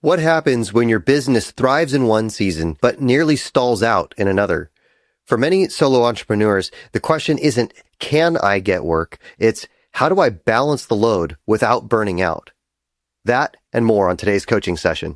What happens when your business thrives in one season, but nearly stalls out in another? For many solo entrepreneurs, the question isn't, can I get work? It's, how do I balance the load without burning out? That and more on today's coaching session.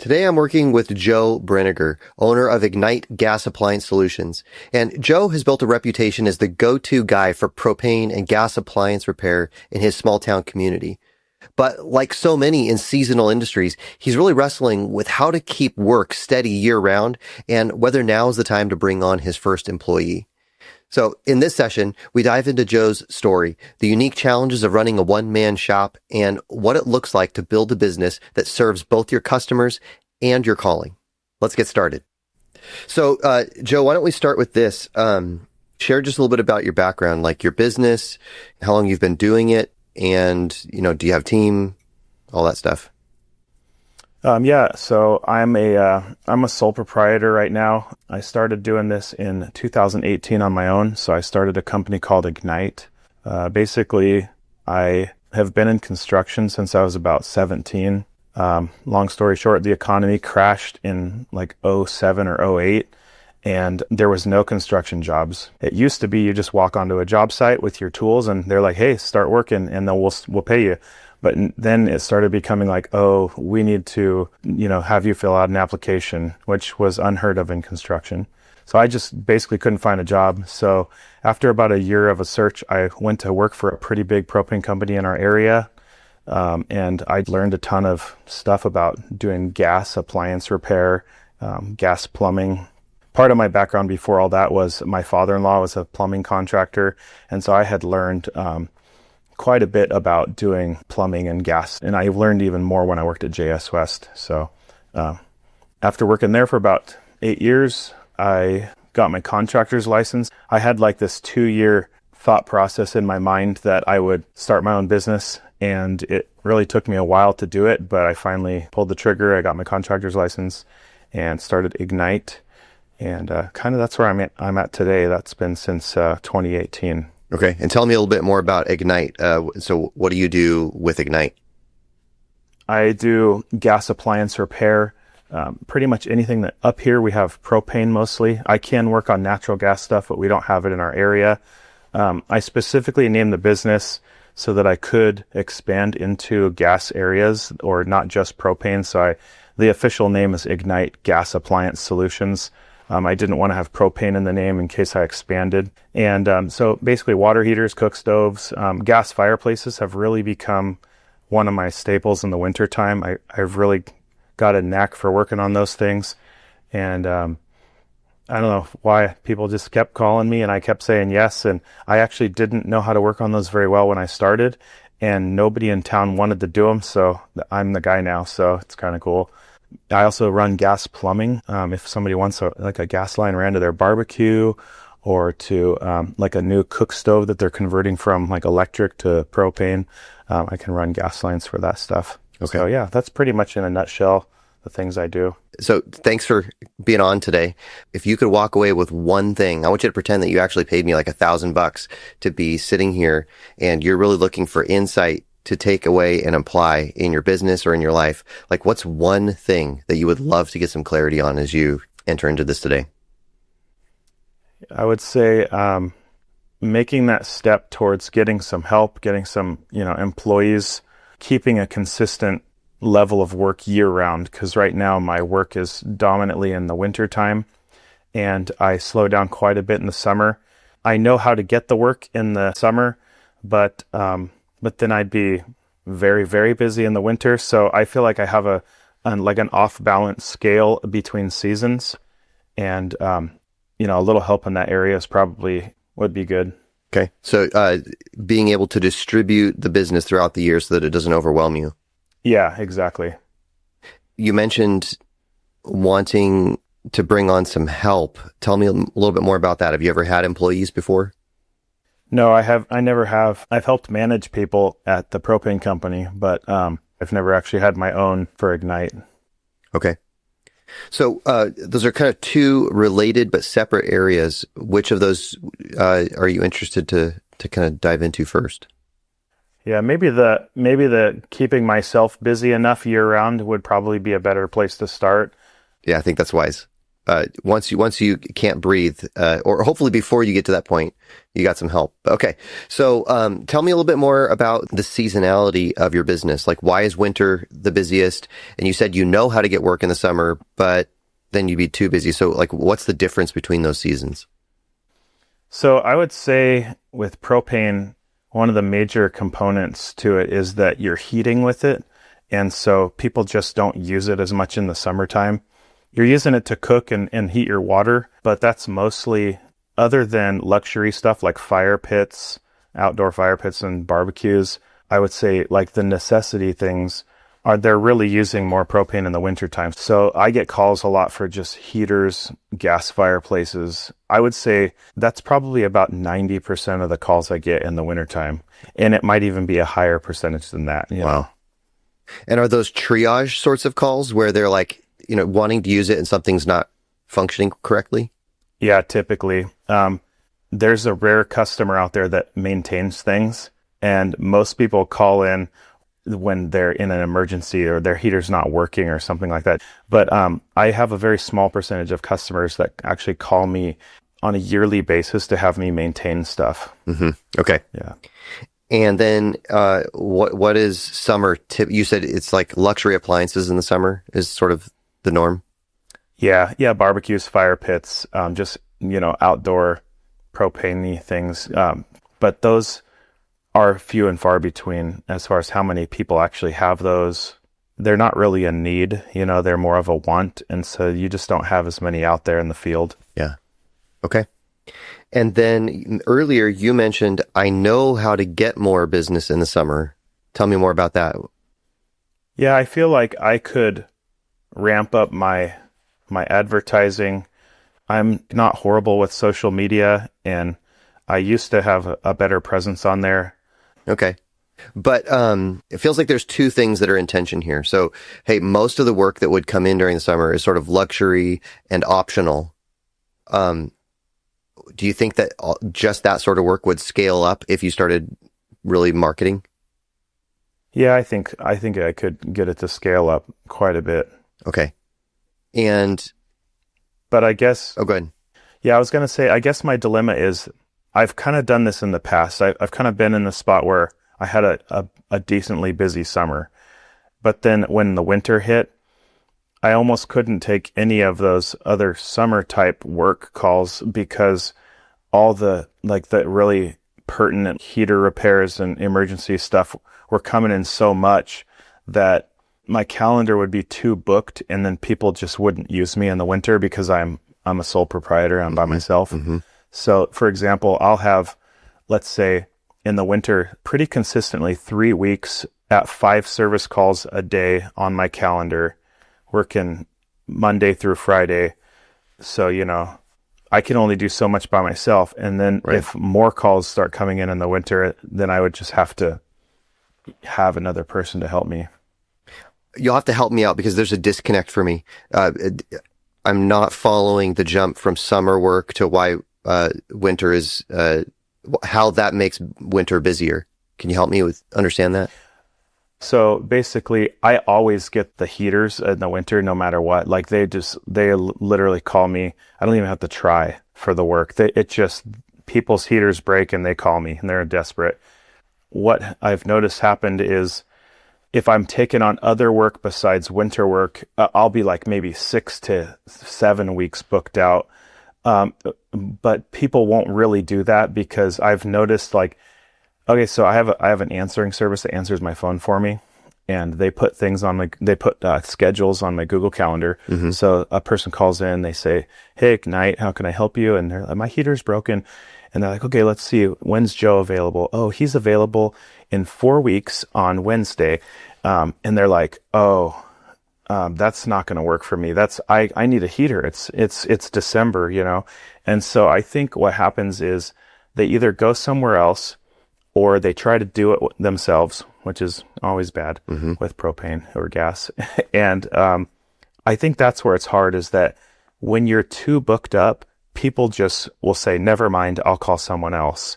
Today I'm working with Joe Brinegar, owner of Ignite Gas Appliance Solutions. And Joe has built a reputation as the go-to guy for propane and gas appliance repair in his small town community. But like so many in seasonal industries, he's really wrestling with how to keep work steady year round and whether now is the time to bring on his first employee. So in this session, we dive into Joe's story, the unique challenges of running a one-man shop, and what it looks like to build a business that serves both your customers and your calling. Let's get started. So, Joe, why don't we start with this? Share just a little bit about your background, like your business, how long you've been doing it, and, do you have a team, all that stuff? So I'm a sole proprietor right now. I started doing this in 2018 on my own. So I started a company called Ignite. Basically, I have been in construction since I was about 17. Long story short, the economy crashed in like 07 or 08, and there was no construction jobs. It used to be you just walk onto a job site with your tools and they're like, hey, start working, and then we'll pay you. But then it started becoming like, oh, we need to, have you fill out an application, which was unheard of in construction. So I just basically couldn't find a job. So after about a year of a search, I went to work for a pretty big propane company in our area. And I learned a ton of stuff about doing gas appliance repair, gas plumbing. Part of my background before all that was my father-in-law was a plumbing contractor. And so I had learned quite a bit about doing plumbing and gas. And I learned even more when I worked at JS West. So after working there for about 8 years, I got my contractor's license. I had like this 2-year thought process in my mind that I would start my own business. And it really took me a while to do it, but I finally pulled the trigger. I got my contractor's license and started Ignite. And kind of that's where I'm at today. That's been since 2018. Okay. And tell me a little bit more about Ignite. So what do you do with Ignite? I do gas appliance repair. Pretty much anything that up here we have propane mostly. I can work on natural gas stuff, but we don't have it in our area. I specifically named the business so that I could expand into gas areas or not just propane. So the official name is Ignite Gas Appliance Solutions. I didn't want to have propane in the name in case I expanded. And so basically water heaters, cook stoves, gas fireplaces have really become one of my staples in the wintertime. I've really got a knack for working on those things. And I don't know why people just kept calling me and I kept saying yes. And I actually didn't know how to work on those very well when I started. And nobody in town wanted to do them. So I'm the guy now. So it's kind of cool. I also run gas plumbing. If somebody wants a gas line ran to their barbecue or to like a new cook stove that they're converting from like electric to propane, I can run gas lines for that stuff. Okay. So yeah, that's pretty much in a nutshell the things I do. So thanks for being on today. If you could walk away with one thing, I want you to pretend that you actually paid me like $1,000 to be sitting here and you're really looking for insight to take away and apply in your business or in your life. Like, what's one thing that you would love to get some clarity on as you enter into this today? I would say making that step towards getting some help, getting some, employees, keeping a consistent level of work year round. Because right now my work is dominantly in the winter time and I slow down quite a bit in the summer. I know how to get the work in the summer, but then I'd be very, very busy in the winter. So I feel like I have an off-balance scale between seasons. And, a little help in that area would be good. Okay. So being able to distribute the business throughout the year so that it doesn't overwhelm you. Yeah, exactly. You mentioned wanting to bring on some help. Tell me a little bit more about that. Have you ever had employees before? No, I never have. I've helped manage people at the propane company, but I've never actually had my own for Ignite. Okay. So those are kind of two related but separate areas. Which of those are you interested to kind of dive into first? Yeah, maybe the keeping myself busy enough year round would probably be a better place to start. Yeah, I think that's wise. Once you can't breathe, or hopefully before you get to that point, you got some help. Okay, so tell me a little bit more about the seasonality of your business. Like, why is winter the busiest? And you said you know how to get work in the summer, but then you'd be too busy. So, like, what's the difference between those seasons? So I would say with propane, one of the major components to it is that you're heating with it. And so people just don't use it as much in the summertime. You're using it to cook and heat your water, but that's mostly, other than luxury stuff like fire pits, outdoor fire pits and barbecues, I would say like the necessity things are they're really using more propane in the wintertime. So I get calls a lot for just heaters, gas fireplaces. I would say that's probably about 90% of the calls I get in the wintertime. And it might even be a higher percentage than that. You know? Wow. And are those triage sorts of calls where they're like, wanting to use it and something's not functioning correctly? Yeah, typically. There's a rare customer out there that maintains things, and most people call in when they're in an emergency or their heater's not working or something like that. But I have a very small percentage of customers that actually call me on a yearly basis to have me maintain stuff. Mm-hmm. Okay. Yeah. And then what is summer tip? You said it's like luxury appliances in the summer is sort of the norm. Yeah. Yeah. Barbecues, fire pits, just, outdoor propane things. But those are few and far between as far as how many people actually have those. They're not really a need, they're more of a want. And so you just don't have as many out there in the field. Yeah. Okay. And then earlier you mentioned, I know how to get more business in the summer. Tell me more about that. Yeah, I feel like I could ramp up my advertising. I'm not horrible with social media, and I used to have a better presence on there. Okay. But it feels like there's two things that are in tension here. So, hey, most of the work that would come in during the summer is sort of luxury and optional. Do you think that just that sort of work would scale up if you started really marketing? Yeah, I think I could get it to scale up quite a bit. Okay. But I guess, Oh, go ahead. yeah, I was going to say, I guess my dilemma is I've kind of done this in the past. I've kind of been in the spot where I had a decently busy summer. But then when the winter hit, I almost couldn't take any of those other summer type work calls because all the really pertinent heater repairs and emergency stuff were coming in so much that my calendar would be too booked, and then people just wouldn't use me in the winter because I'm a sole proprietor. I'm by myself. Mm-hmm. So, for example, I'll have, let's say, in the winter, pretty consistently 3 weeks at 5 service calls a day on my calendar, working Monday through Friday. So, I can only do so much by myself. And then if more calls start coming in the winter, then I would just have to have another person to help me. You'll have to help me out because there's a disconnect for me. I'm not following the jump from summer work to why winter is, how that makes winter busier. Can you help me understand that? So basically, I always get the heaters in the winter, no matter what. Like they literally call me. I don't even have to try for the work. People's heaters break and they call me and they're desperate. What I've noticed happened is if I'm taking on other work besides winter work, I'll be like maybe 6 to 7 weeks booked out. But people won't really do that because I've noticed okay, so I have an answering service that answers my phone for me, and they put schedules on my Google Calendar. Mm-hmm. So a person calls in, they say, "Hey, Ignite, how can I help you?" And they're like, "My heater's broken." And they're like, "Okay, let's see. When's Joe available?" "Oh, he's available in 4 weeks on Wednesday." And they're like, "Oh, that's not going to work for me. I need a heater. It's December, And so I think what happens is they either go somewhere else or they try to do it themselves, which is always bad with propane or gas. And I think that's where it's hard, is that when you're too booked up, people just will say, never mind, I'll call someone else.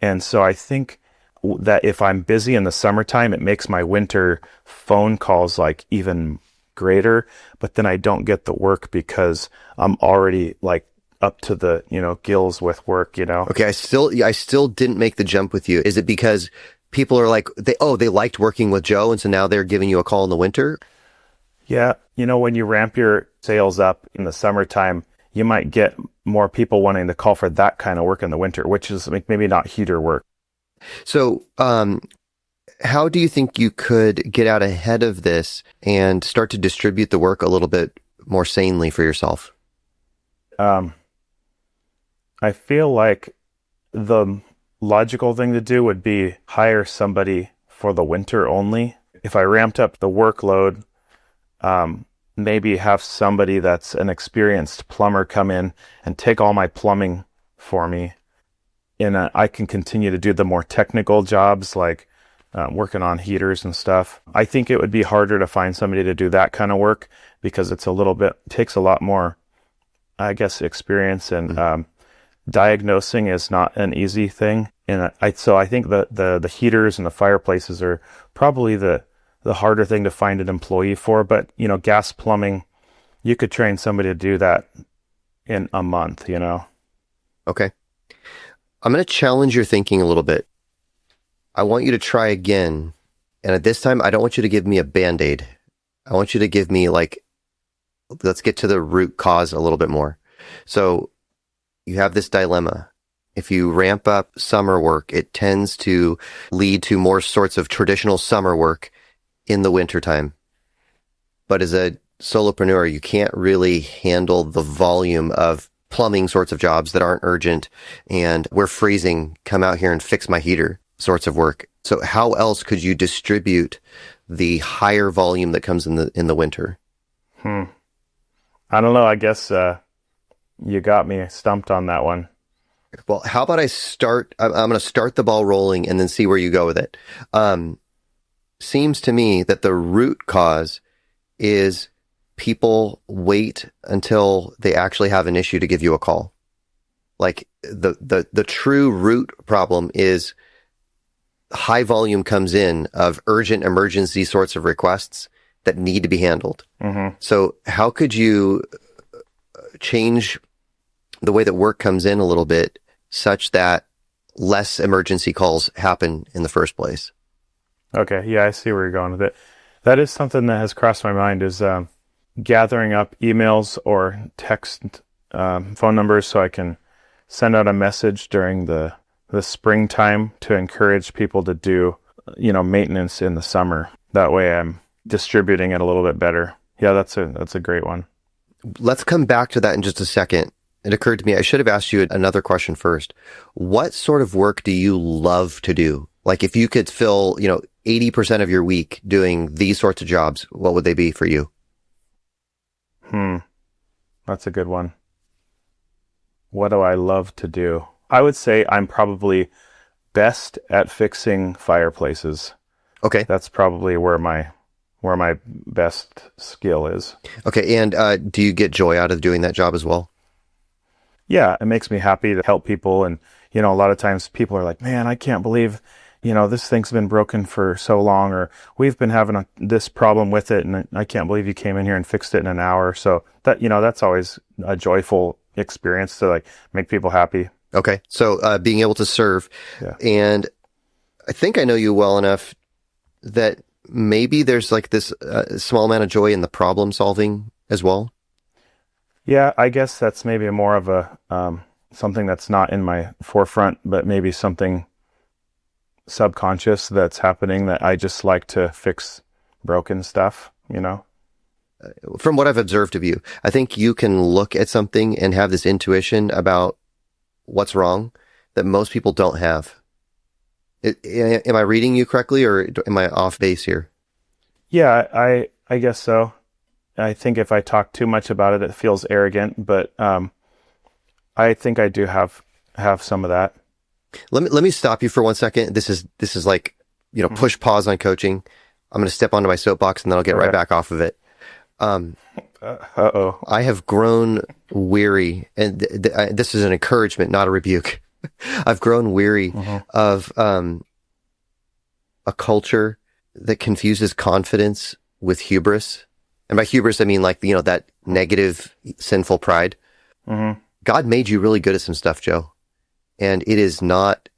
And so I think that if I'm busy in the summertime, it makes my winter phone calls like even greater, but then I don't get the work because I'm already like up to the, gills with work, Okay, I still didn't make the jump with you. Is it because people are like, they liked working with Joe, and so now they're giving you a call in the winter? Yeah. When you ramp your sales up in the summertime, you might get more people wanting to call for that kind of work in the winter, which is maybe not heater work. So, how do you think you could get out ahead of this and start to distribute the work a little bit more sanely for yourself? I feel like the logical thing to do would be hire somebody for the winter only. If I ramped up the workload, maybe have somebody that's an experienced plumber come in and take all my plumbing for me. And I can continue to do the more technical jobs like working on heaters and stuff. I think it would be harder to find somebody to do that kind of work because takes a lot more, I guess, experience, and diagnosing is not an easy thing. And so I think the heaters and the fireplaces are probably the harder thing to find an employee for. But, gas plumbing, you could train somebody to do that in a month, Okay. I'm going to challenge your thinking a little bit. I want you to try again. And at this time, I don't want you to give me a Band-Aid. I want you to give me let's get to the root cause a little bit more. So you have this dilemma. If you ramp up summer work, it tends to lead to more sorts of traditional summer work in the wintertime. But as a solopreneur, you can't really handle the volume of plumbing sorts of jobs that aren't urgent and we're freezing, come out here and fix my heater sorts of work. So how else could you distribute the higher volume that comes in the winter? I don't know. I guess you got me stumped on that one. Well, how about I'm going to start the ball rolling and then see where you go with it. Seems to me that the root cause is people wait until they actually have an issue to give you a call. Like the true root problem is high volume comes in of urgent emergency sorts of requests that need to be handled. So how could you change the way that work comes in a little bit such that less emergency calls happen in the first place? Okay. Yeah, I see where you're going with it. That is something that has crossed my mind, is gathering up emails or text phone numbers so I can send out a message during the springtime to encourage people to do, maintenance in the summer. That way I'm distributing it a little bit better. Yeah, that's a great one. Let's come back to that in just a second. It occurred to me, I should have asked you another question first. What sort of work do you love to do? Like if you could fill, 80% of your week doing these sorts of jobs, what would they be for you? That's a good one. What do I love to do? I would say I'm probably best at fixing fireplaces. Okay. That's probably where my best skill is. Okay. And do you get joy out of doing that job as well? Yeah, it makes me happy to help people. And, a lot of times people are like, man, I can't believe, this thing's been broken for so long, or we've been having this problem with it, and I can't believe you came in here and fixed it in an hour. So that, that's always a joyful experience to make people happy. Okay. So being able to serve. Yeah. And I think I know you well enough that maybe there's this small amount of joy in the problem solving as well. Yeah, I guess that's maybe more of a something that's not in my forefront, but maybe something subconscious that's happening, that I just like to fix broken stuff, From what I've observed of you, I think you can look at something and have this intuition about what's wrong that most people don't have. Am I reading you correctly, or am I off base here? Yeah, I guess so. I think if I talk too much about it, it feels arrogant, but I think I do have some of that. Let me stop you for 1 second. This is like, push pause on coaching. I'm going to step onto my soapbox and then I'll get right back off of it. Uh-oh. I have grown weary, and this is an encouragement, not a rebuke. I've grown weary of a culture that confuses confidence with hubris. And by hubris, I mean like, that negative, sinful pride. God made you really good at some stuff, Joe. And it is not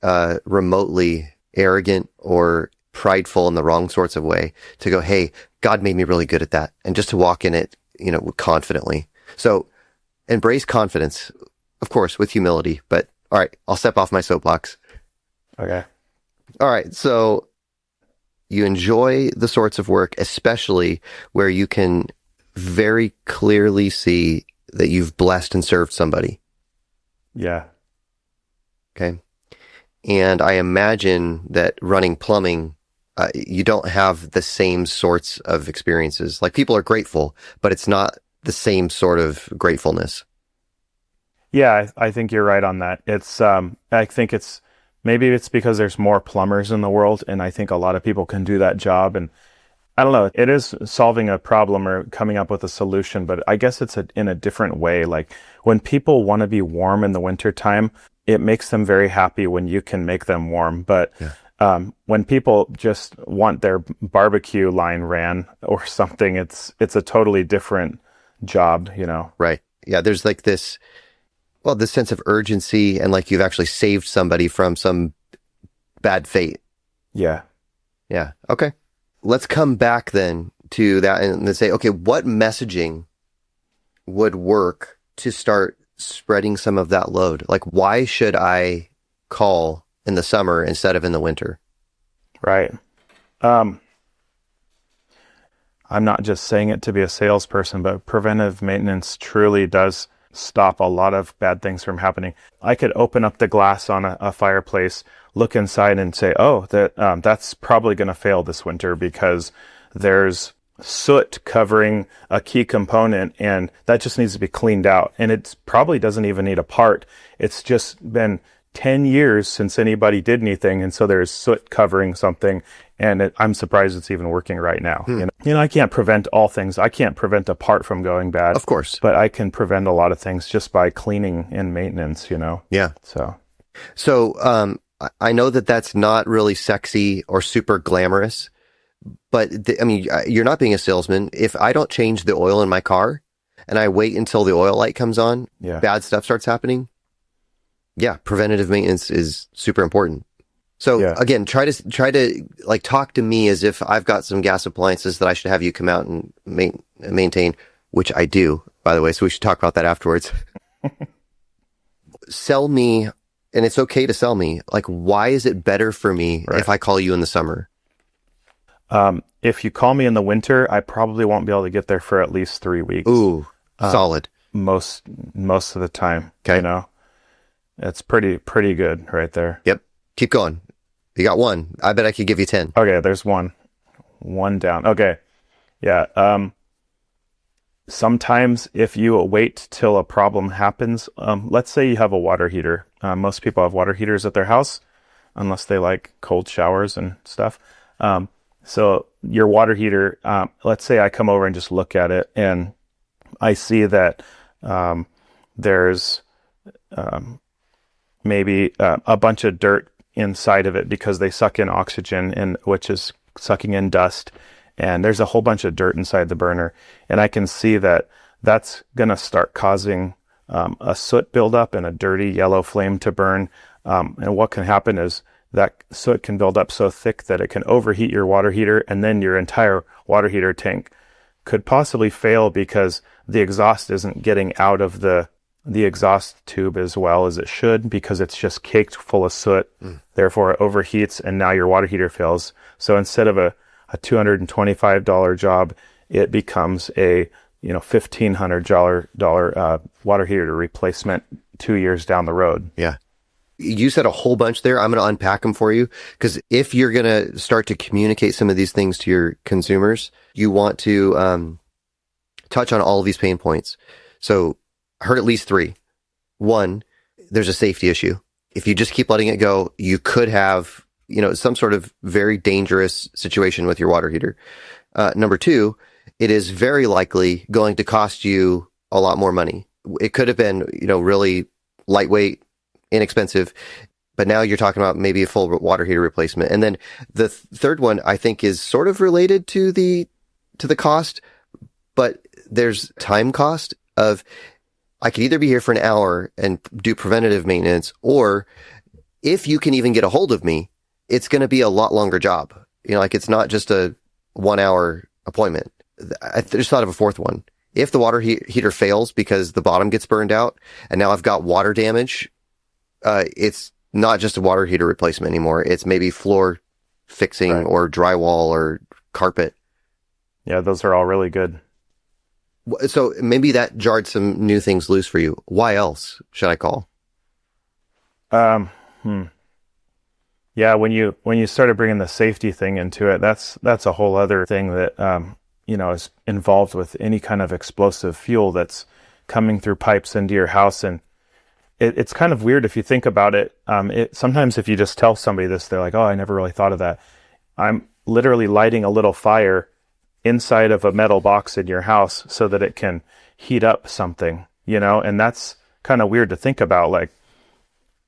remotely arrogant or prideful in the wrong sorts of way to go, hey, God made me really good at that. And just to walk in it, confidently. So embrace confidence, of course, with humility. But all right, I'll step off my soapbox. Okay. All right. So you enjoy the sorts of work, especially where you can very clearly see that you've blessed and served somebody. Yeah. Okay. And I imagine that running plumbing, you don't have the same sorts of experiences. Like, people are grateful, but it's not the same sort of gratefulness. Yeah, I think you're right on that. I think maybe it's because there's more plumbers in the world, and I think a lot of people can do that job. And I don't know, it is solving a problem or coming up with a solution, but I guess it's in a different way. Like, when people want to be warm in the wintertime, it makes them very happy when you can make them warm. But when people just want their barbecue line ran or something, it's a totally different job, Right. Yeah. There's like this sense of urgency, and like you've actually saved somebody from some bad fate. Yeah. Yeah. Okay. Let's come back then to that and then say, okay, what messaging would work to start spreading some of that load? Like, why should I call in the summer instead of in the winter? Right. I'm not just saying it to be a salesperson, but preventive maintenance truly does stop a lot of bad things from happening. I could open up the glass on a fireplace, look inside and say, oh, that's probably going to fail this winter because there's soot covering a key component and that just needs to be cleaned out. And it probably doesn't even need a part. It's just been 10 years since anybody did anything. And so there's soot covering something. And I'm surprised it's even working right now. I can't prevent all things. I can't prevent a part from going bad. Of course. But I can prevent a lot of things just by cleaning and maintenance, Yeah. So I know that that's not really sexy or super glamorous, but you're not being a salesman. If I don't change the oil in my car and I wait until the oil light comes on, bad stuff starts happening. Yeah. Preventative maintenance is super important. So again, try to like talk to me as if I've got some gas appliances that I should have you come out and maintain, which I do, by the way. So we should talk about that afterwards. Sell me, and it's okay to sell me. Like, why is it better for me if I call you in the summer? If you call me in the winter, I probably won't be able to get there for at least 3 weeks. Ooh, solid. Most of the time. Okay. It's pretty good right there. Yep. Keep going. You got one. I bet I could give you 10. Okay, there's one down. Okay. Yeah. Sometimes if you wait till a problem happens, let's say you have a water heater. Most people have water heaters at their house, unless they like cold showers and stuff. So your water heater, let's say I come over and just look at it and I see that there's maybe a bunch of dirt inside of it because they suck in oxygen, which is sucking in dust, and there's a whole bunch of dirt inside the burner, and I can see that that's going to start causing a soot buildup and a dirty yellow flame to burn. And what can happen is that soot can build up so thick that it can overheat your water heater, and then your entire water heater tank could possibly fail because the exhaust isn't getting out of the exhaust tube as well as it should, because it's just caked full of soot. Therefore it overheats and now your water heater fails. So instead of a $225 job, it becomes a $1,500 water heater replacement 2 years down the road. Yeah. You said a whole bunch there. I'm going to unpack them for you, because if you're going to start to communicate some of these things to your consumers, you want to touch on all of these pain points. So I heard at least 3. 1, there's a safety issue. if you just keep letting it go, you could have, some sort of very dangerous situation with your water heater. Number two, it is very likely going to cost you a lot more money. It could have been, really lightweight, inexpensive, but now you're talking about maybe a full water heater replacement. And then the third one, I think, is sort of related to the cost, but there's time cost of, I could either be here for an hour and do preventative maintenance, or if you can even get a hold of me, it's going to be a lot longer job. It's not just a 1 hour appointment. I just thought of a fourth one. If the water heater fails because the bottom gets burned out and now I've got water damage, it's not just a water heater replacement anymore. It's maybe floor fixing or drywall or carpet. Yeah, those are all really good. So maybe that jarred some new things loose for you. Why else should I call? Yeah, when you started bringing the safety thing into it, that's a whole other thing that is involved with any kind of explosive fuel that's coming through pipes into your house. And it's kind of weird if you think about it. Sometimes if you just tell somebody this, they're like, "Oh, I never really thought of that." I'm literally lighting a little fire inside of a metal box in your house so that it can heat up something, and that's kind of weird to think about. Like,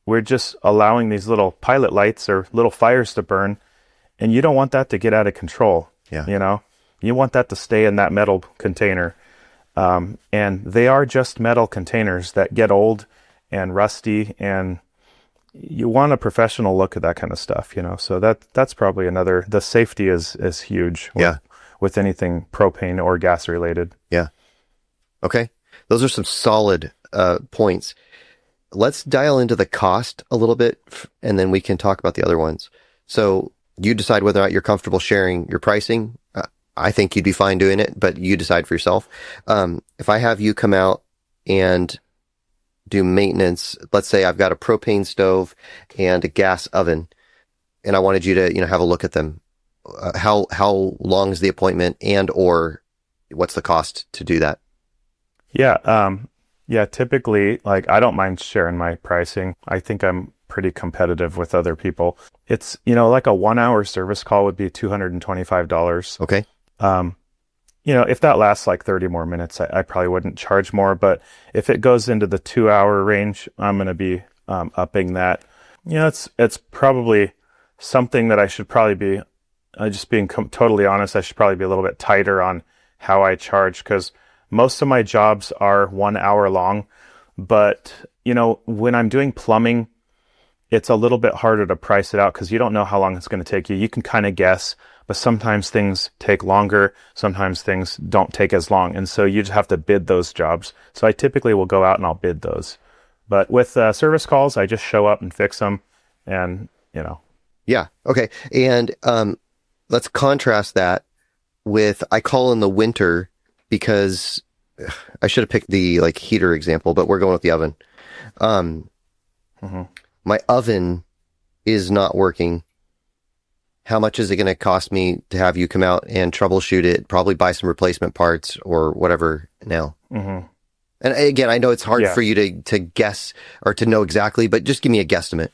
we're just allowing these little pilot lights or little fires to burn, and you don't want that to get out of control. Yeah. You want that to stay in that metal container. And they are just metal containers that get old and rusty, and you want a professional look at that kind of stuff, so that's probably the safety is huge. With anything propane or gas related. Yeah. Okay. Those are some solid points. Let's dial into the cost a little bit, and then we can talk about the other ones. So you decide whether or not you're comfortable sharing your pricing. I think you'd be fine doing it, but you decide for yourself. If I have you come out and do maintenance, let's say I've got a propane stove and a gas oven, and I wanted you to, have a look at them. How long is the appointment, and or what's the cost to do that? Yeah, typically, like, I don't mind sharing my pricing. I think I'm pretty competitive with other people. It's, like a 1 hour service call would be $225. Okay. If that lasts like 30 more minutes, I probably wouldn't charge more, but if it goes into the 2 hour range, I'm going to be upping that. It's probably something that I should probably be just being totally honest, I should probably be a little bit tighter on how I charge, because most of my jobs are 1 hour long. But, when I'm doing plumbing, it's a little bit harder to price it out because you don't know how long it's going to take you. You can kind of guess, but sometimes things take longer. Sometimes things don't take as long. And so you just have to bid those jobs. So I typically will go out and I'll bid those. But with service calls, I just show up and fix them and, Yeah. Okay. And, let's contrast that with, I call in the winter because I should have picked the heater example, but we're going with the oven. My oven is not working. How much is it going to cost me to have you come out and troubleshoot it, probably buy some replacement parts or whatever now? And again, I know it's hard for you to guess or to know exactly, but just give me a guesstimate.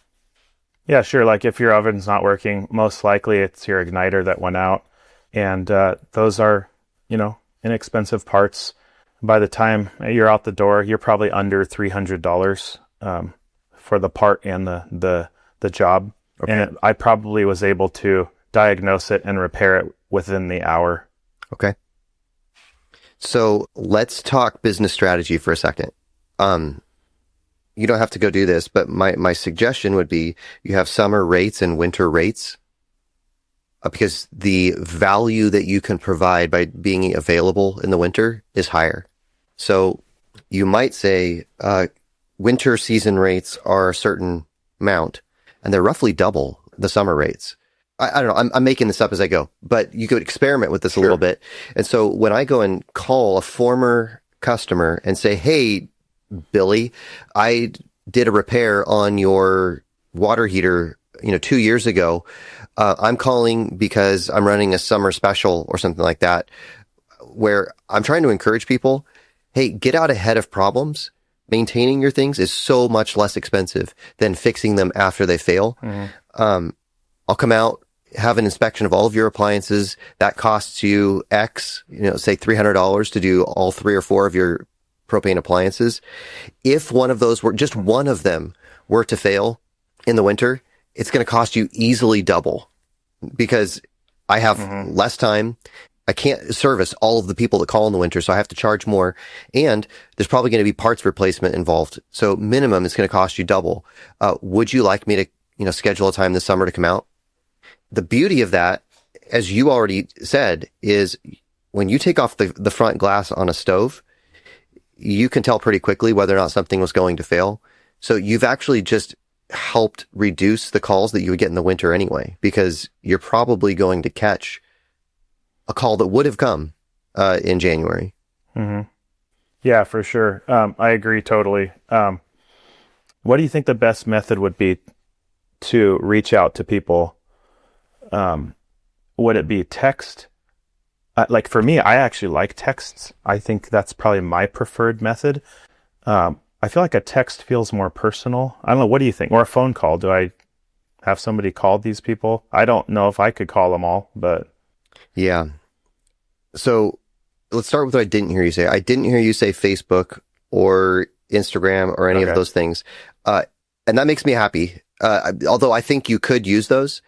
Yeah, sure. Like, if your oven's not working, most likely it's your igniter that went out. And those are, inexpensive parts. By the time you're out the door, you're probably under $300 for the part and the job. Okay. And I probably was able to diagnose it and repair it within the hour. Okay. So let's talk business strategy for a second. You don't have to go do this, but my suggestion would be you have summer rates and winter rates, because the value that you can provide by being available in the winter is higher. So you might say winter season rates are a certain amount, and they're roughly double the summer rates. I don't know. I'm making this up as I go, but you could experiment with this a little bit. And so when I go and call a former customer and say, "Hey, Billy, I did a repair on your water heater, 2 years ago. I'm calling because I'm running a summer special," or something like that, where I'm trying to encourage people, hey, get out ahead of problems. maintaining your things is so much less expensive than fixing them after they fail. I'll come out, have an inspection of all of your appliances. That costs you X, say $300 to do all 3 or 4 of your propane appliances. If just one of them were to fail in the winter, it's going to cost you easily double because I have less time. I can't service all of the people that call in the winter, so I have to charge more. And there's probably going to be parts replacement involved. So minimum, it's going to cost you double. Would you like me to, schedule a time this summer to come out? The beauty of that, as you already said, is when you take off the front glass on a stove, you can tell pretty quickly whether or not something was going to fail. So you've actually just helped reduce the calls that you would get in the winter anyway, because you're probably going to catch a call that would have come in January. Yeah, for sure. I agree totally. What do you think the best method would be to reach out to people? Would it be text? Like for me, I actually like texts. I think that's probably my preferred method. I feel like a text feels more personal. I don't know. What do you think? Or a phone call? Do I have somebody call these people? I don't know if I could call them all, but. Yeah. So let's start with what I didn't hear you say. I didn't hear you say Facebook or Instagram or any of those things. And that makes me happy. Although I think you could use those.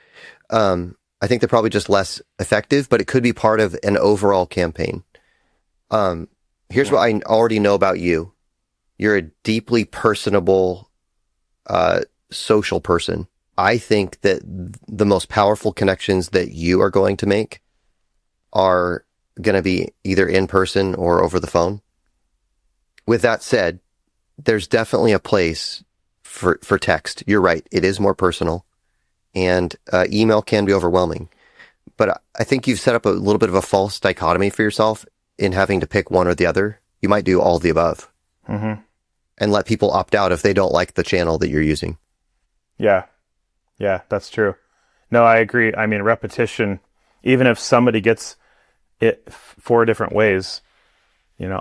I think they're probably just less effective, but it could be part of an overall campaign. Here's what I already know about you. You're a deeply personable, social person. I think that the most powerful connections that you are going to make are going to be either in person or over the phone. With that said, there's definitely a place for text. You're right. It is more personal, and email can be overwhelming. But I think you've set up a little bit of a false dichotomy for yourself in having to pick one or the other. You might do all of the above and let people opt out if they don't like the channel that you're using. Yeah, that's true. No, I agree. I mean, repetition, even if somebody gets it 4 different ways,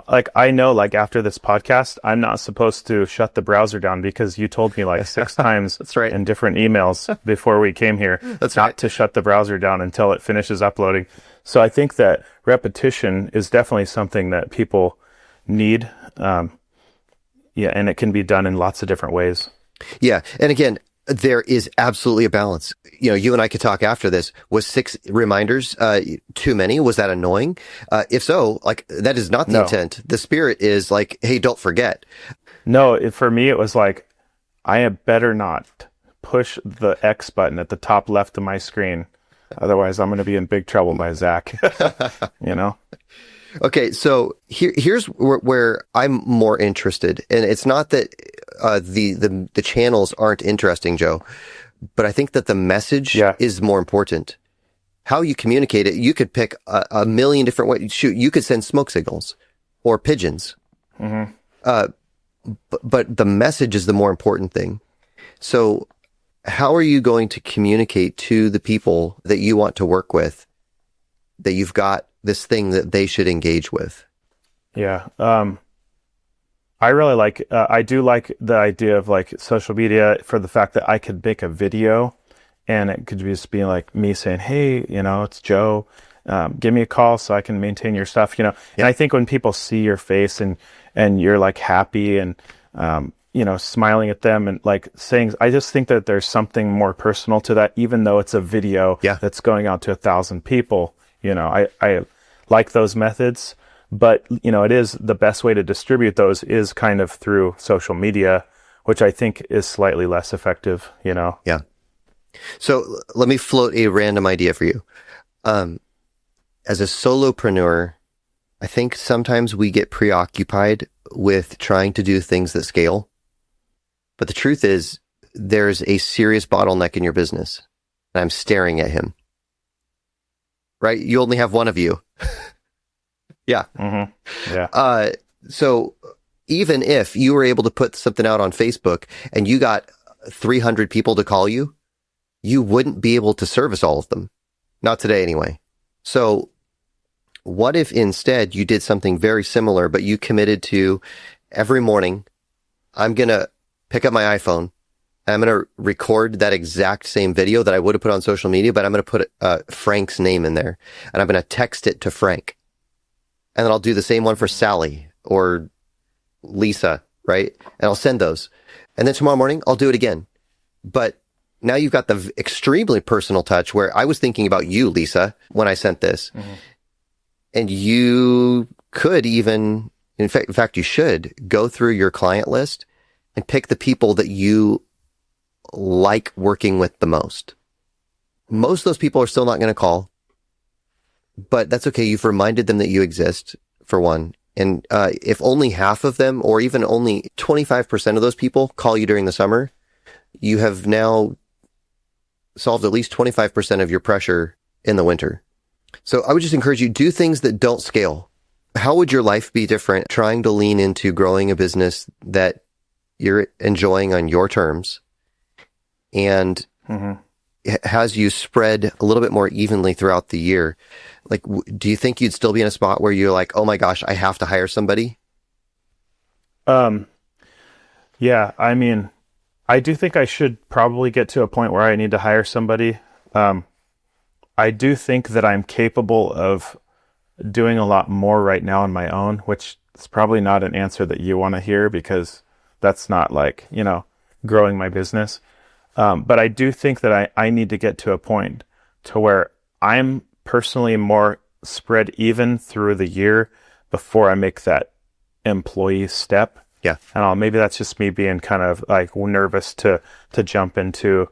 like I know, like after this podcast, I'm not supposed to shut the browser down because you told me like 6 times That's right. in different emails before we came here not to shut the browser down until it finishes uploading. So I think that repetition is definitely something that people need. And it can be done in lots of different ways. Yeah. And again, there is absolutely a balance. You and I could talk after this. Was 6 reminders too many? Was that annoying? If so, like, that is not the intent. The spirit is like, hey, don't forget. No, for me, it was like, I had better not push the X button at the top left of my screen. Otherwise, I'm going to be in big trouble by Zach. Okay, so here's where I'm more interested, and it's not that the channels aren't interesting, Joe, but I think that the message is more important. How you communicate it, you could pick a million different ways. Shoot, you could send smoke signals or pigeons, but the message is the more important thing. So, how are you going to communicate to the people that you want to work with that you've got this thing that they should engage with? Yeah. I really like, I do like the idea of like social media for the fact that I could make a video and it could just be like me saying, hey, it's Joe, give me a call so I can maintain your stuff, And I think when people see your face and you're like happy and, smiling at them and like saying, I just think that there's something more personal to that, even though it's a video that's going out to 1,000 people. I like those methods, but it is the best way to distribute those is kind of through social media, which I think is slightly less effective, Yeah. So let me float a random idea for you. As a solopreneur, I think sometimes we get preoccupied with trying to do things that scale. But the truth is, there's a serious bottleneck in your business. And I'm staring at him. Right? You only have one of you. Yeah. Yeah. So even if you were able to put something out on Facebook and you got 300 people to call you, you wouldn't be able to service all of them. Not today anyway. So what if instead you did something very similar, but you committed to every morning I'm going to pick up my iPhone. I'm going to record that exact same video that I would have put on social media, but I'm going to put Frank's name in there, and I'm going to text it to Frank. And then I'll do the same one for Sally or Lisa, right? And I'll send those. And then tomorrow morning, I'll do it again. But now you've got the extremely personal touch where I was thinking about you, Lisa, when I sent this. Mm-hmm. And you could even, in fact, you should go through your client list and pick the people that you like working with the most. Most of those people are still not going to call, but that's okay. You've reminded them that you exist, for one. And if only half of them, or even only 25% of those people call you during the summer, you have now solved at least 25% of your pressure in the winter. So I would just encourage you, do things that don't scale. How would your life be different trying to lean into growing a business that you're enjoying on your terms and has you spread a little bit more evenly throughout the year? Like, do you think you'd still be in a spot where you're like, oh my gosh, I have to hire somebody? Yeah, I mean, I do think I should probably get to a point where I need to hire somebody. I do think that I'm capable of doing a lot more right now on my own, which is probably not an answer that you want to hear because that's not like, growing my business. But I do think that I need to get to a point to where I'm personally more spread even through the year before I make that employee step. Yeah. And maybe that's just me being kind of like nervous to jump into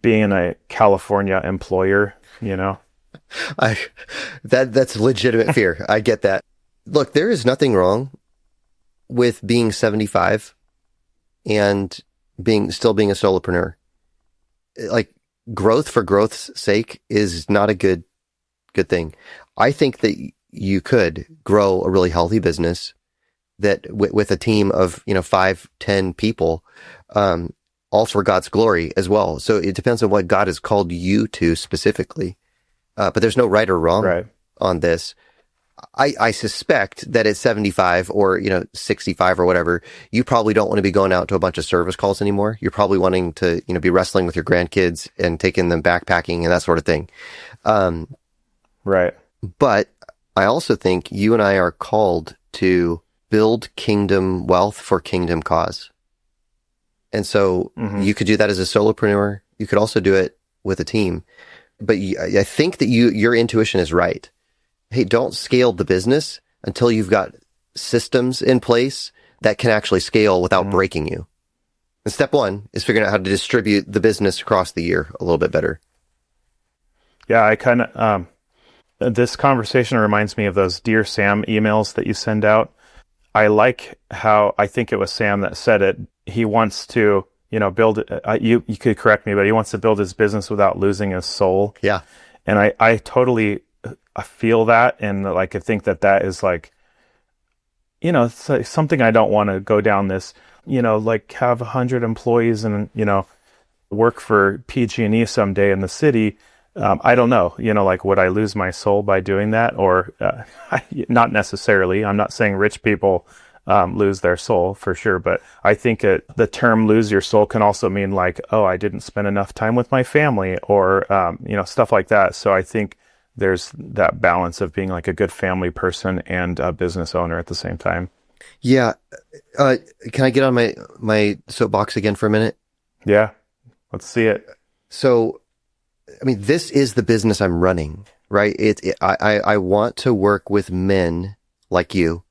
being a California employer, That's legitimate fear. I get that. Look, there is nothing wrong with being 75 and still being a solopreneur. Like, growth for growth's sake is not a good thing. I think that you could grow a really healthy business that with a team of 5-10 people, all for God's glory as well. So it depends on what God has called you to specifically. But there's no right or wrong on this. I suspect that at 75 or 65 or whatever, you probably don't want to be going out to a bunch of service calls anymore. You're probably wanting to be wrestling with your grandkids and taking them backpacking and that sort of thing. Right. But I also think you and I are called to build kingdom wealth for kingdom cause. And so you could do that as a solopreneur. You could also do it with a team. But I think that your intuition is right. Hey, don't scale the business until you've got systems in place that can actually scale without breaking you. And step one is figuring out how to distribute the business across the year a little bit better. Yeah, I kind of, this conversation reminds me of those Dear Sam emails that you send out. I like how, I think it was Sam that said it. He wants to, build, you could correct me, but he wants to build his business without losing his soul. Yeah. And I totally feel that. And like, I think that is like, it's like something I don't want to go down this, like have 100 employees and, work for PG&E someday in the city. I don't know, like, would I lose my soul by doing that? Or not necessarily. I'm not saying rich people lose their soul for sure, but I think the term lose your soul can also mean like, oh, I didn't spend enough time with my family or, stuff like that. So I think there's that balance of being like a good family person and a business owner at the same time. Yeah. Can I get on my soapbox again for a minute? Yeah. Let's see it. So, I mean, this is the business I'm running, right? I want to work with men like you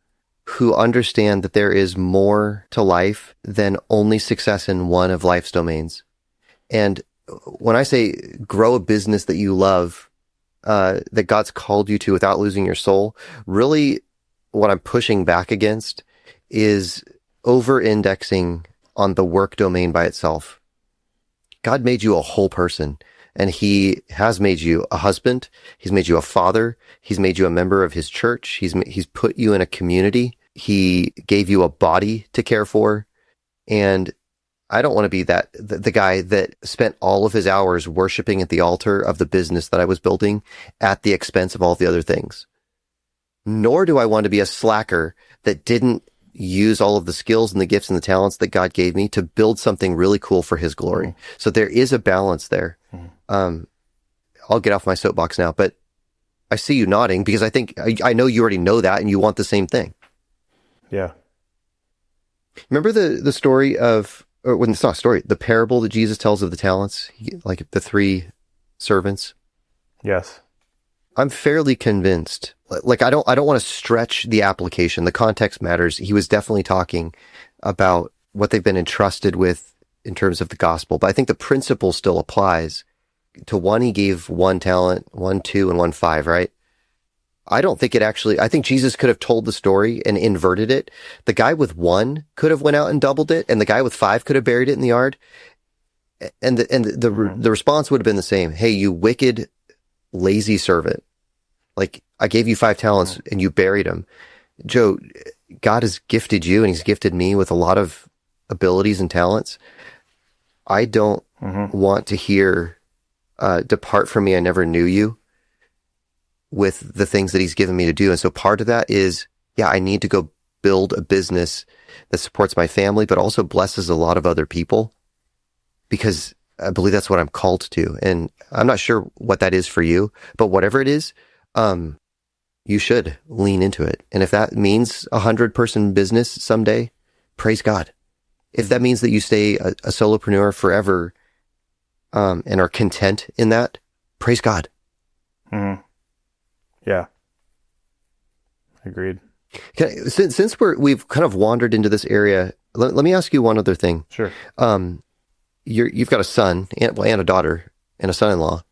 who understand that there is more to life than only success in one of life's domains. And when I say grow a business that you love, that God's called you to without losing your soul, really what I'm pushing back against is over-indexing on the work domain by itself. God made you a whole person, and he has made you a husband. He's made you a father. He's made you a member of his church. He's put you in a community. He gave you a body to care for. And I don't want to be the guy that spent all of his hours worshiping at the altar of the business that I was building at the expense of all the other things. Nor do I want to be a slacker that didn't use all of the skills and the gifts and the talents that God gave me to build something really cool for his glory. So there is a balance there. I'll get off my soapbox now, but I see you nodding because I know you already know that and you want the same thing. Yeah. Remember the story of, or when it's not a story, the parable that Jesus tells of the talents, like the 3 servants? Yes. I'm fairly convinced. Like I don't want to stretch the application. The context matters. He was definitely talking about what they've been entrusted with in terms of the gospel, but I think the principle still applies. To one, he gave 1 talent, 1 2, and 1 5, right? I don't think I think Jesus could have told the story and inverted it. The guy with 1 could have went out and doubled it, and the guy with 5 could have buried it in the yard. And the response would have been the same. Hey, you wicked, lazy servant. Like, I gave you 5 talents and you buried them. Joe, God has gifted you and he's gifted me with a lot of abilities and talents. I don't want to hear, depart from me, I never knew you, with the things that he's given me to do. And so part of that is, I need to go build a business that supports my family, but also blesses a lot of other people, because I believe that's what I'm called to. And I'm not sure what that is for you, but whatever it is, you should lean into it. And if that means 100-person business someday, praise God. If that means that you stay a solopreneur forever, and are content in that, praise God. Yeah. Agreed. Okay, since we've kind of wandered into this area, let me ask you one other thing. Sure. You've got a son and a daughter and a son-in-law.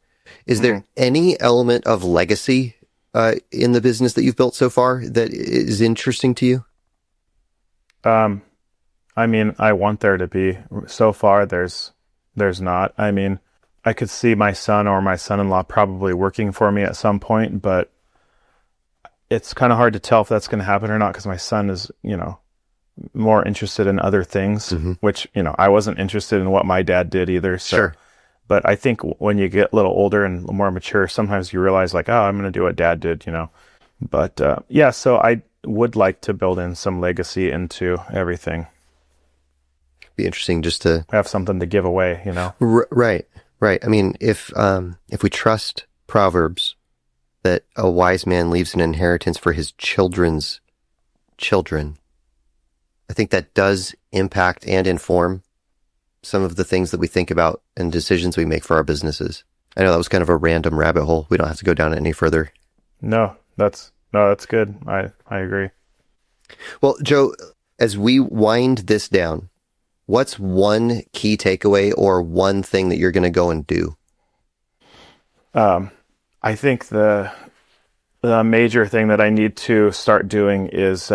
Is there any element of legacy in the business that you've built so far that is interesting to you? I mean, I want there to be. So far, there's not. I mean, I could see my son or my son-in-law probably working for me at some point, but it's kind of hard to tell if that's going to happen or not, because my son is, more interested in other things, which, I wasn't interested in what my dad did either. So. Sure. But I think when you get a little older and more mature, sometimes you realize like, oh, I'm going to do what dad did, But so I would like to build in some legacy into everything. Be interesting just to have something to give away, Right. I mean, if we trust Proverbs that a wise man leaves an inheritance for his children's children, I think that does impact and inform some of the things that we think about and decisions we make for our businesses. I know that was kind of a random rabbit hole. We don't have to go down it any further. No, that's good. I agree. Well, Joe, as we wind this down, what's one key takeaway or one thing that you're going to go and do? I think the major thing that I need to start doing is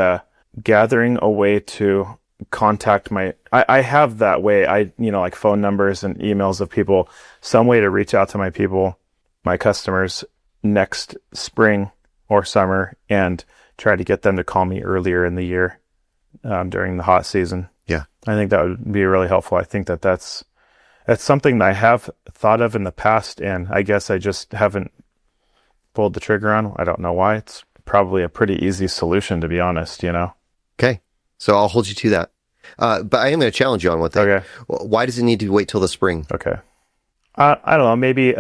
gathering a way to contact I have that way. Like phone numbers and emails of people, some way to reach out to my people, my customers next spring or summer, and try to get them to call me earlier in the year, during the hot season. Yeah. I think that would be really helpful. I think that's something that I have thought of in the past, and I guess I just haven't pulled the trigger on. I don't know why. It's probably a pretty easy solution, to be honest, Okay. So I'll hold you to that. But I am going to challenge you on one thing. Okay. Why does it need to wait till the spring? Okay. I don't know. Maybe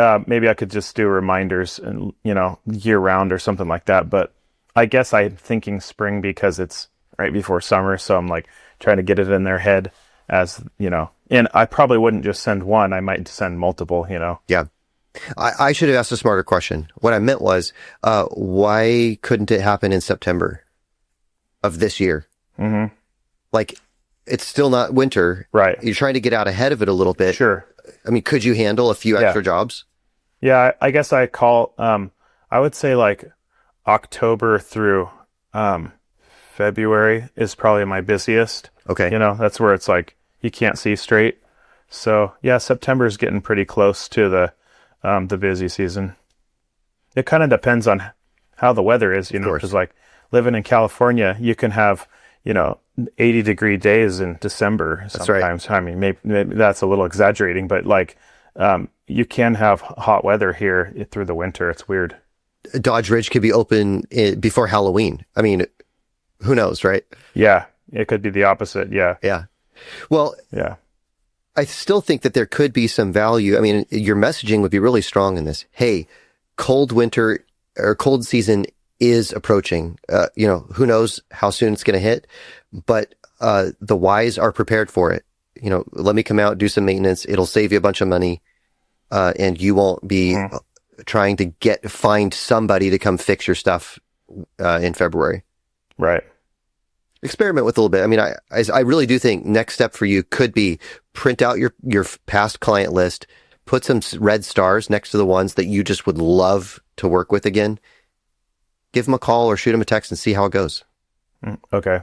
I could just do reminders and, year round or something like that. But I guess I'm thinking spring because it's right before summer. So I'm like trying to get it in their head as, and I probably wouldn't just send one. I might send multiple, Yeah. I should have asked a smarter question. What I meant was, why couldn't it happen in September of this year? Like, it's still not winter. Right. You're trying to get out ahead of it a little bit. Sure. I mean, could you handle a few extra jobs? Yeah, I guess I call, I would say like October through February is probably my busiest. Okay. That's where it's like you can't see straight. So yeah, September is getting pretty close to the busy season. It kind of depends on how the weather is, because like living in California, you can have, 80-degree days in December sometimes. That's right. I mean, maybe that's a little exaggerating, but like, you can have hot weather here through the winter. It's weird. Dodge Ridge could be open before Halloween. I mean, who knows, right? Yeah. It could be the opposite. Yeah. Yeah. Well, Yeah. I still think that there could be some value. I mean, your messaging would be really strong in this. Hey, cold winter or cold season is approaching. Who knows how soon it's going to hit, but the wise are prepared for it. Let me come out, do some maintenance. It'll save you a bunch of money, and you won't be trying to find somebody to come fix your stuff in February. Right. Experiment with a little bit. I mean, I really do think next step for you could be print out your past client list, put some red stars next to the ones that you just would love to work with again. Give them a call or shoot them a text and see how it goes. Okay.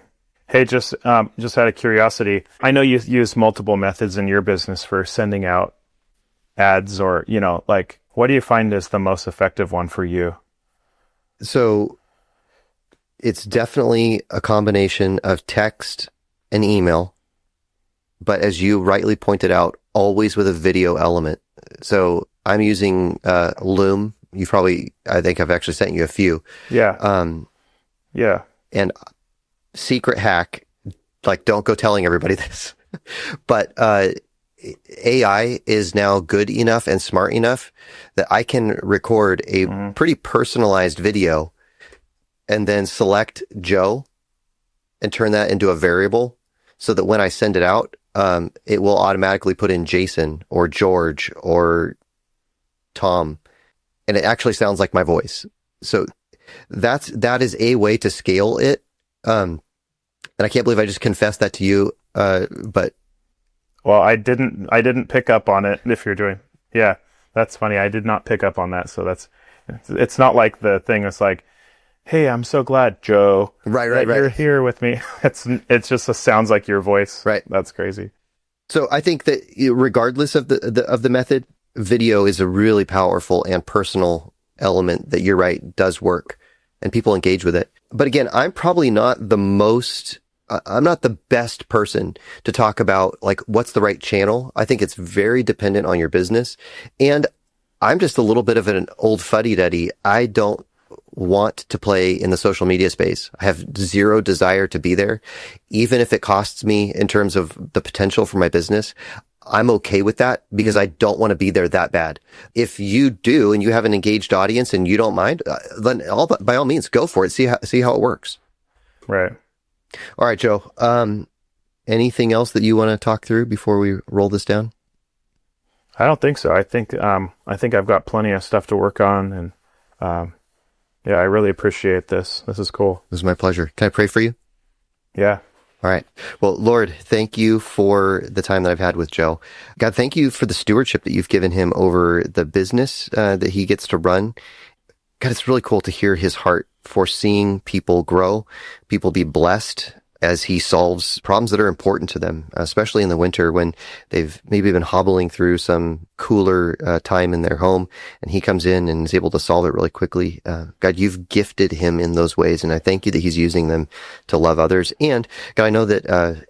Hey, just out of curiosity, I know you use multiple methods in your business for sending out ads, or what do you find is the most effective one for you? So it's definitely a combination of text and email, but as you rightly pointed out, always with a video element. So I'm using Loom. I think I've actually sent you a few. Yeah. Yeah. And secret hack, don't go telling everybody this, but AI is now good enough and smart enough that I can record a pretty personalized video and then select Joe and turn that into a variable so that when I send it out, it will automatically put in Jason or George or Tom, and it actually sounds like my voice. So that is a way to scale it. And I can't believe I just confessed that to you. But well, I didn't pick up on it. If you're doing, yeah, that's funny. I did not pick up on that. So it's not like the thing that's like, hey, I'm so glad, Joe, right. You're here with me. It's just sounds like your voice. Right. That's crazy. So I think that regardless of the method, video is a really powerful and personal element that you're right does work, and people engage with it. But again, I'm probably not I'm not the best person to talk about what's the right channel. I think it's very dependent on your business, and I'm just a little bit of an old fuddy-duddy. I don't want to play in the social media space. I have zero desire to be there. Even if it costs me in terms of the potential for my business, I'm okay with that because I don't want to be there that bad. If you do and you have an engaged audience and you don't mind, then by all means, go for it. See how it works. Right. All right, Joe. Anything else that you want to talk through before we roll this down? I don't think so. I think I've got plenty of stuff to work on, and yeah, I really appreciate this. This is cool. This is my pleasure. Can I pray for you? Yeah. All right. Well, Lord, thank you for the time that I've had with Joe. God, thank you for the stewardship that you've given him over the business that he gets to run. God, it's really cool to hear his heart for seeing people grow, people be blessed as he solves problems that are important to them, especially in the winter when they've maybe been hobbling through some cooler time in their home, and he comes in and is able to solve it really quickly. God, you've gifted him in those ways, and I thank you that he's using them to love others. And God, I know that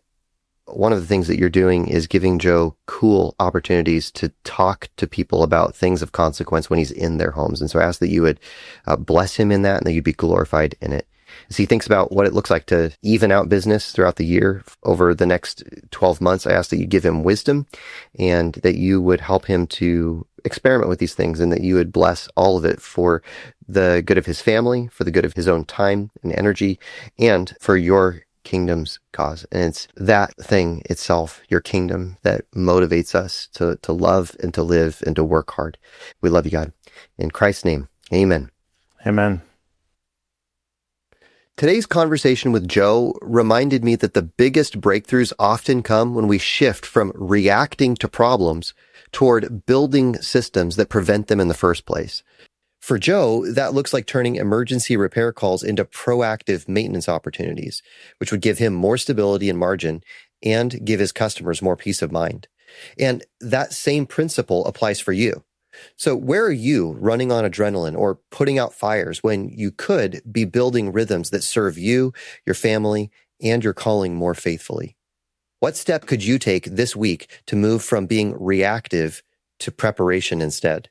one of the things that you're doing is giving Joe cool opportunities to talk to people about things of consequence when he's in their homes. And so I ask that you would bless him in that and that you'd be glorified in it. As he thinks about what it looks like to even out business throughout the year over the next 12 months, I ask that you give him wisdom and that you would help him to experiment with these things and that you would bless all of it for the good of his family, for the good of his own time and energy, and for your kingdom's cause. And it's that thing itself, your kingdom, that motivates us to love and to live and to work hard. We love you, God. In Christ's name, amen. Amen. Today's conversation with Joe reminded me that the biggest breakthroughs often come when we shift from reacting to problems toward building systems that prevent them in the first place. For Joe, that looks like turning emergency repair calls into proactive maintenance opportunities, which would give him more stability and margin and give his customers more peace of mind. And that same principle applies for you. So where are you running on adrenaline or putting out fires when you could be building rhythms that serve you, your family, and your calling more faithfully? What step could you take this week to move from being reactive to preparation instead?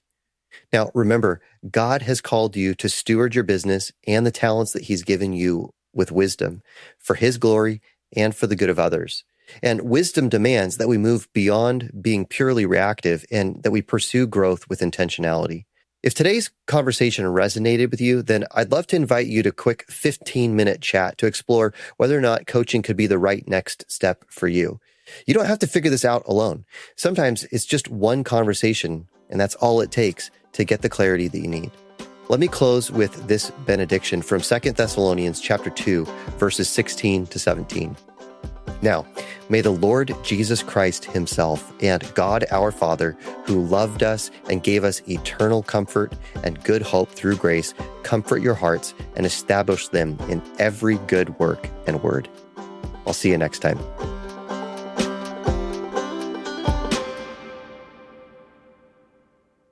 Now, remember, God has called you to steward your business and the talents that he's given you with wisdom for his glory and for the good of others. And wisdom demands that we move beyond being purely reactive and that we pursue growth with intentionality. If today's conversation resonated with you, then I'd love to invite you to a quick 15-minute chat to explore whether or not coaching could be the right next step for you. You don't have to figure this out alone. Sometimes it's just one conversation, and that's all it takes to get the clarity that you need. Let me close with this benediction from 2 Thessalonians chapter 2, verses 16 to 17. Now, may the Lord Jesus Christ himself and God our Father, who loved us and gave us eternal comfort and good hope through grace, comfort your hearts and establish them in every good work and word. I'll see you next time.